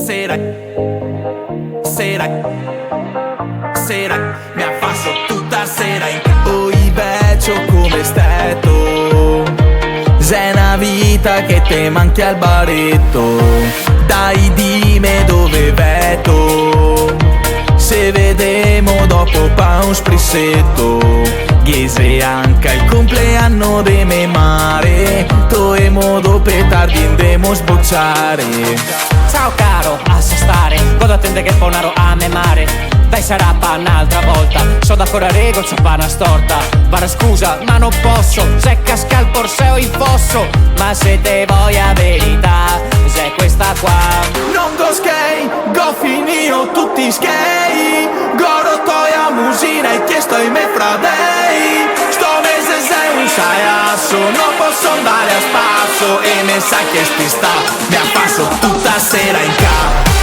sera, sera, sera, mi affasso tutta sera in oi beccio come stato. C'è una vita che te manchi al baretto. Dai dimmi dove veto. Se vedemo dopo pa' un sprissetto. Chiese anche il compleanno de me mare. Toe modo petardi indemo sbocciare. Ciao caro, lascia stare, godo attende che ponaro a me mare. Dai sarà pa' un'altra volta, so da corrego c'ho pa' una storta. Bara scusa, ma non posso, se casca il porseo in fosso. Ma se te voglio verità, se questa qua. Non go skate, go finio tutti skate. Goro toia musina e chiesto ai miei fradei. Sto mese sei un saiasso, non posso andare a spasso. E me sa che sti sta, mi affasso tutta sera in casa.